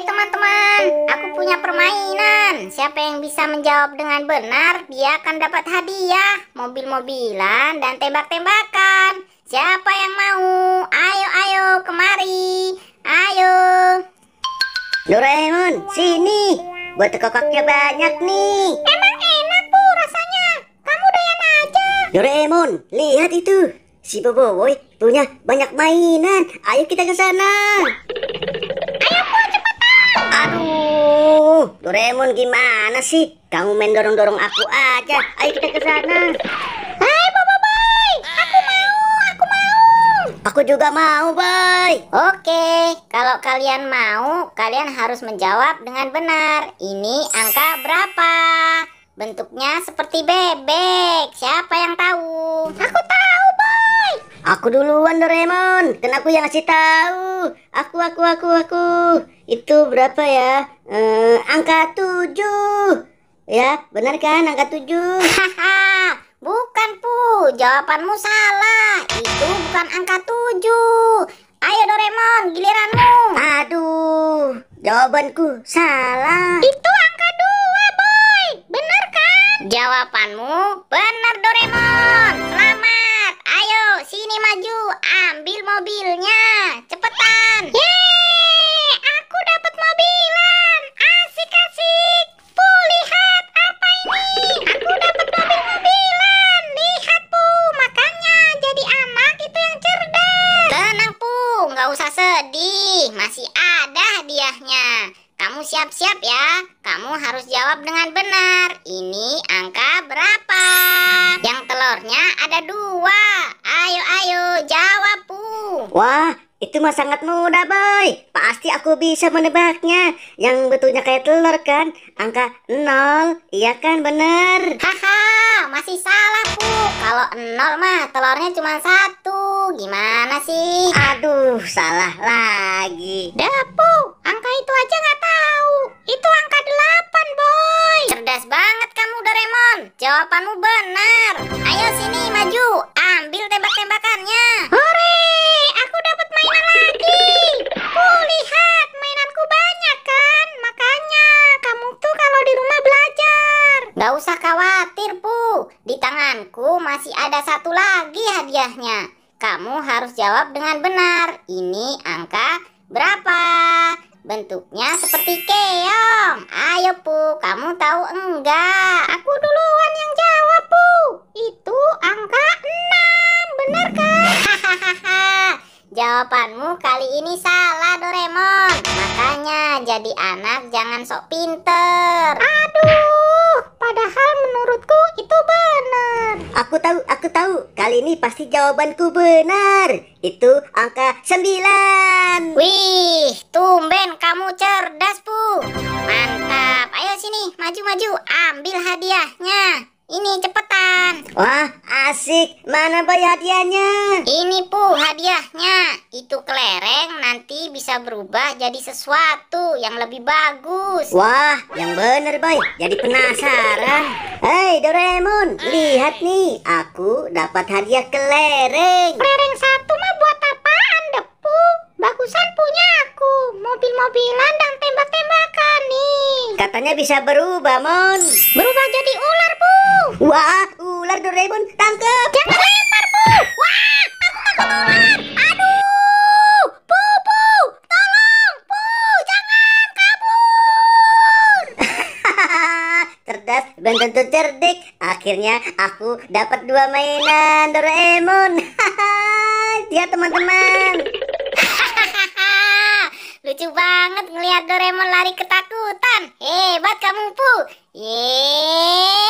teman-teman, aku punya permainan. Siapa yang bisa menjawab dengan benar, dia akan dapat hadiah, mobil-mobilan dan tembak-tembakan. Siapa yang mau? Ayo, kemari. Ayo. Doraemon, sini. Buat kokoknya banyak nih. Emang enak, Bu, rasanya. Kamu doyan aja. Doraemon, lihat itu. Si Boboiboy punya banyak mainan. Ayo kita ke sana. Ayo, Bu, cepetan. Aduh, Doraemon gimana sih? Kamu main dorong-dorong aku aja. Ayo kita ke sana. Hai, Boboiboy. Aku mau. Aku juga mau, Boy. Oke, kalau kalian mau, kalian harus menjawab dengan benar. Ini angka berapa? Bentuknya seperti bebek. Siapa yang tahu? Aku tahu, Boy. Aku duluan, Doraemon. Kan aku yang ngasih tahu. Aku. Itu berapa ya? Angka 7. Ya, benar kan angka 7? Haha, bukan, Pu. Jawabanmu salah. Itu bukan angka 7. Ayo, Doraemon, giliranmu. Aduh, jawabanku salah. Itu angka 2, Boy. Benar kan? Jawabanmu benar, Doraemon. Selamat. Ayo, sini maju. Ambil mobilnya. Cepetan. Yeay, aku dapat mobilan. Asik. Pu, lihat apa ini? Aku dapat mobil-mobilan. Lihat, Pu. Makanya jadi anak itu yang cerdas. Tenang, Pu. Nggak usah sedih. Masih ada hadiahnya. Kamu siap-siap ya. Kamu harus jawab dengan benar. Ini angka berapa? Yang telurnya ada 2. Ayo, jawab, Pu. Wah, itu mah sangat mudah, Boy. Pasti aku bisa menebaknya. Yang betulnya kayak telur kan? Angka 0, iya kan bener? Haha, masih salah, Pu. Kalau 0 mah telurnya cuma 1. Gimana sih? Aduh, salah lagi. Dah, Pu. Angka itu aja nggak tahu. Itu angka 8, Boy. Cerdas banget kamu, Doraemon. Jawabanmu benar. Ayo sini, maju. Ambil tembak-tembakannya. Hore, aku dapat mainan lagi. Pu, lihat. Mainanku banyak kan? Makanya kamu tuh kalau di rumah belajar. Nggak usah khawatir, Pu. Di tanganku masih ada satu lagi hadiahnya. Kamu harus jawab dengan benar. Ini angka berapa? Bentuknya seperti keong. Ayo, Pu, kamu tahu enggak? Aku duluan yang jawab, Pu. Itu angka 6. Benar kan? Hahaha. Jawabanmu kali ini salah, Doraemon. Makanya jadi anak jangan sok pinter. Aduh, padahal menurutku itu benar. Aku tahu. Kali ini pasti jawabanku benar. Itu angka 9. Wih, tumben kamu cerdas, Pu. Mantap. Ayo sini, maju. Ambil hadiahnya. Ini cepetan. Wah, asik. Mana Boy hadiahnya? Ini, Pu, hadiahnya. Itu kelereng nanti bisa berubah jadi sesuatu yang lebih bagus. Wah, yang bener Boy. Jadi penasaran. Hei Doraemon, lihat nih. Aku dapat hadiah kelereng. Kelereng satu mah buat apaan, deh, Pu? Bagusan punya aku. Mobil-mobilan dan tembak-tembakan nih. Katanya bisa berubah, Mon. Berubah jadi ular, Pu. Wah, ular Doraemon, tangkap. Jangan lempar, Pu. Wah, aku takut ular. Aduh, Pu, tolong, Pu, jangan kabur. Cerdas, belum tentu cerdik. Akhirnya aku dapat 2 mainan Doraemon. Lihat teman-teman. Lucu banget ngelihat Doraemon lari ketakutan. Hebat kamu, Pu. Yeay.